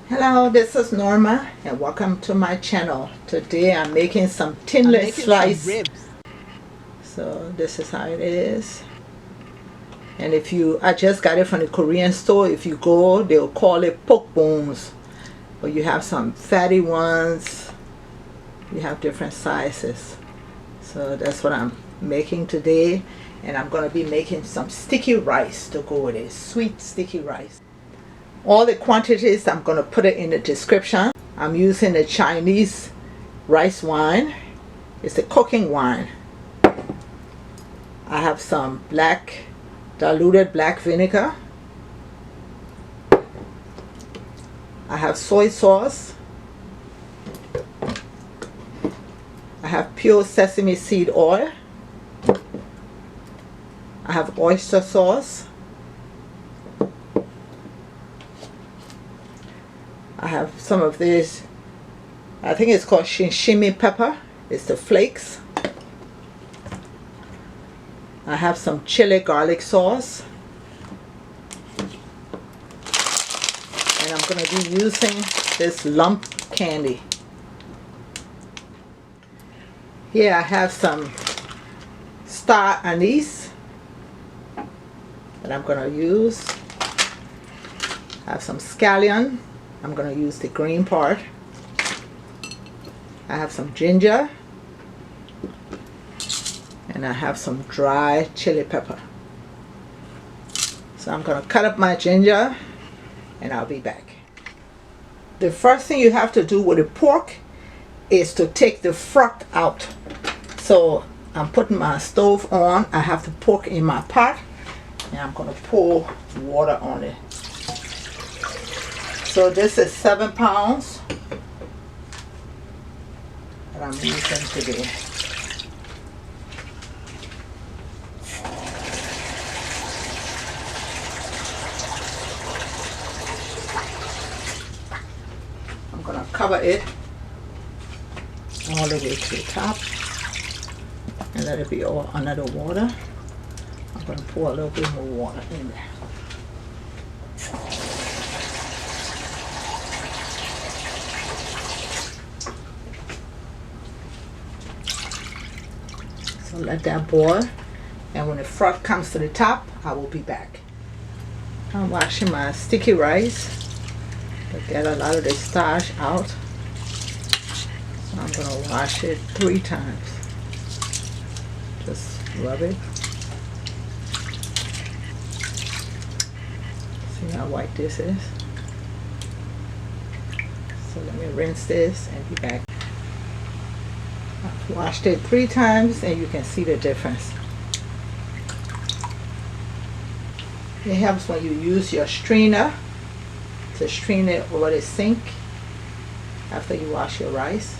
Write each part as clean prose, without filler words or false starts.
Hello, this is Norma and welcome to my channel. Today I'm making some thinless slice ribs. So this is how it is. And I just got it from the Korean store. If you go, they'll call it poke bones. But you have some fatty ones. You have different sizes. So that's what I'm making today. And I'm going to be making some sticky rice to go with it. Sweet sticky rice. All the quantities, I'm going to put it in the description. I'm using the Chinese rice wine. It's a cooking wine. I have some diluted black vinegar. I have soy sauce. I have pure sesame seed oil. I have oyster sauce. I have some of this, I think it's called shinshimi pepper. It's the flakes. I have some chili garlic sauce. And I'm going to be using this lump candy. Here I have some star anise that I'm going to use. I have some scallion. I'm going to use the green part. I have some ginger. And I have some dry chili pepper. So I'm going to cut up my ginger and I'll be back. The first thing you have to do with the pork is to take the froth out. So I'm putting my stove on. I have the pork in my pot and I'm going to pour water on it. So this is 7 pounds that I'm using today. I'm going to cover it all the way to the top and let it be all under the water. I'm going to pour a little bit more water in there. So let that boil, and when the froth comes to the top, I will be back. I'm washing my sticky rice to get a lot of the starch out. So I'm going to wash it 3 times. Just rub it. See how white this is? So let me rinse this and be back. I've washed it 3 times and you can see the difference. It helps when you use your strainer to strain it over the sink after you wash your rice,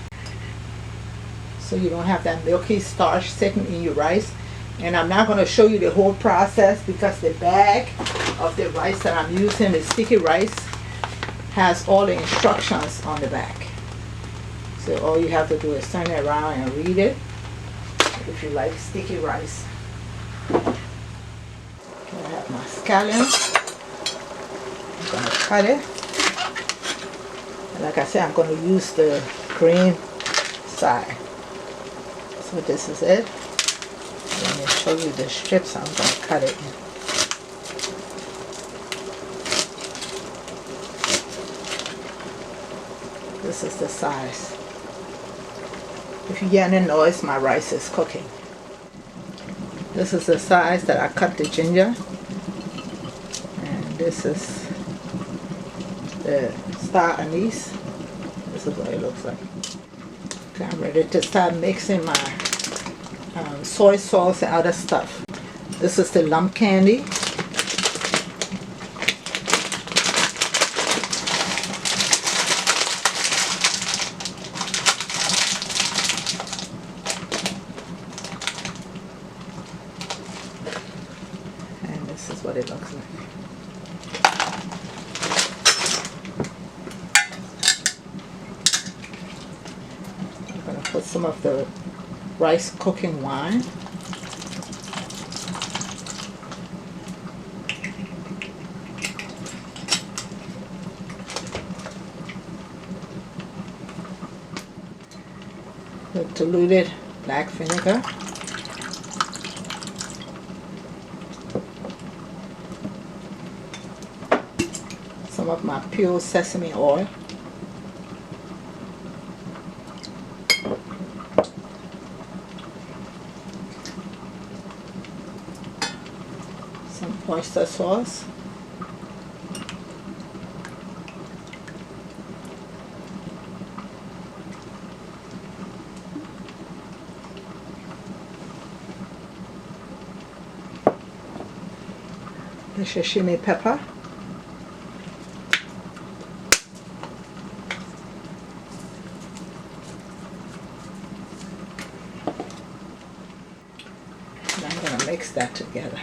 so you don't have that milky starch sitting in your rice. And I'm not going to show you the whole process because the bag of the rice that I'm using, the sticky rice, has all the instructions on the back. So all you have to do is turn it around and read it if you like sticky rice. Okay, I have my scallion. I'm going to cut it. And like I said, I'm going to use the green side. So this is it. Let me show you the strips I'm going to cut it in. This is the size. If you hear any noise, my rice is cooking. This is the size that I cut the ginger. And this is the star anise. This is what it looks like. Okay, I'm ready to start mixing my soy sauce and other stuff. This is the lump candy. This is what it looks like. I'm going to put some of the rice cooking wine. with diluted black vinegar. Some of my pure sesame oil. Some oyster sauce. The sashimi pepper. And I'm going to mix that together.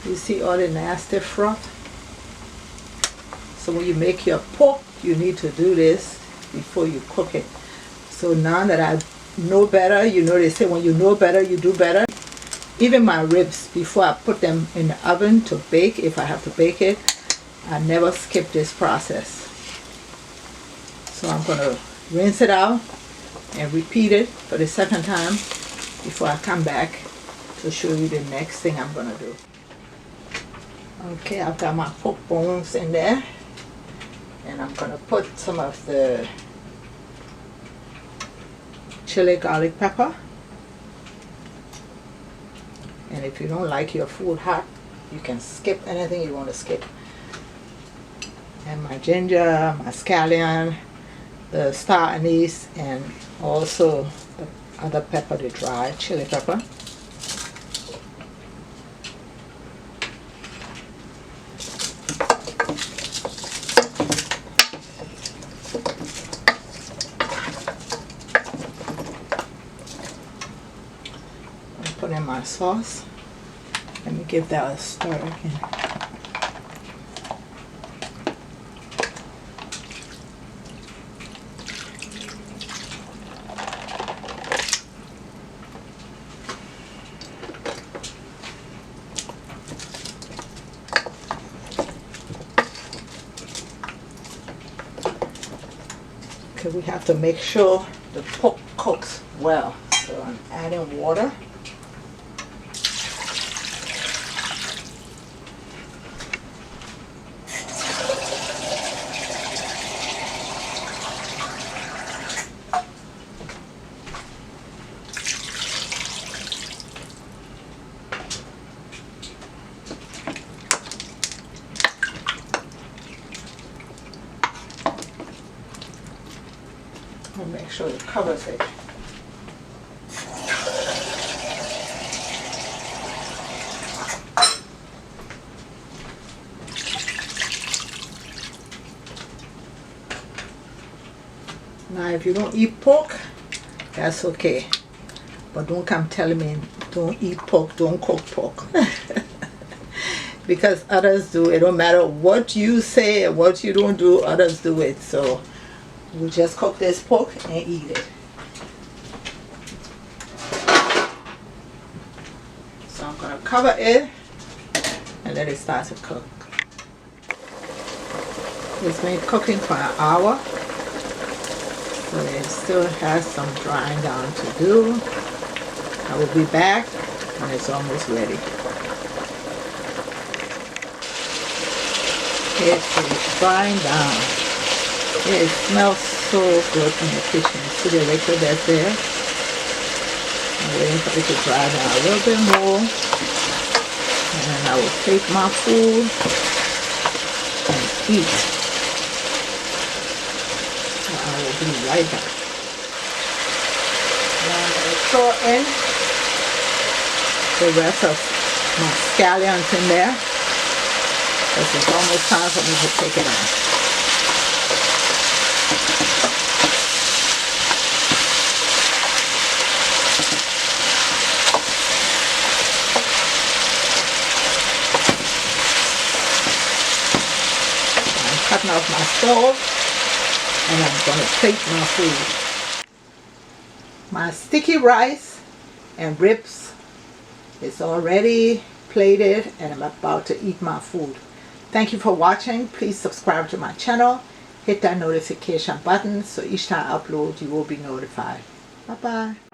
You see all the nasty froth? So when you make your pork, you need to do this before you cook it. So now that I know better, you know they say when you know better, you do better. Even my ribs, before I put them in the oven to bake, if I have to bake it, I never skip this process. So I'm going to rinse it out and repeat it for the second time before I come back to show you the next thing I'm going to do. Okay, I've got my pork bones in there, and I'm going to put some of the chili garlic pepper. And if you don't like your food hot, you can skip anything you want to skip. And my ginger, my scallion, the star anise, and also the other pepper, the dry chili pepper. Put in my sauce. Let me give that a stir again. Okay, we have to make sure the pork cooks well. So I'm adding water. And make sure it covers it. Now if you don't eat pork, that's okay. But don't come telling me don't eat pork, don't cook pork. Because others do. It don't matter what you say or what you don't do, others do it. So we just cook this pork and eat it. So I'm going to cover it and let it start to cook. It's been cooking for an hour. So it still has some drying down to do. I will be back when it's almost ready. It is drying down. It smells so good from the kitchen. See the liquid that's there? I'm waiting for it to dry down a little bit more. And then I will take my food and eat. So I will be right back. Now I'm going to throw in the rest of my scallions in there. Because it's almost time for me to take it out. Cutting off my stove, and I'm going to plate my food. My sticky rice and ribs is already plated and I'm about to eat my food. Thank you for watching. Please subscribe to my channel. Hit that notification button so each time I upload you will be notified. Bye bye.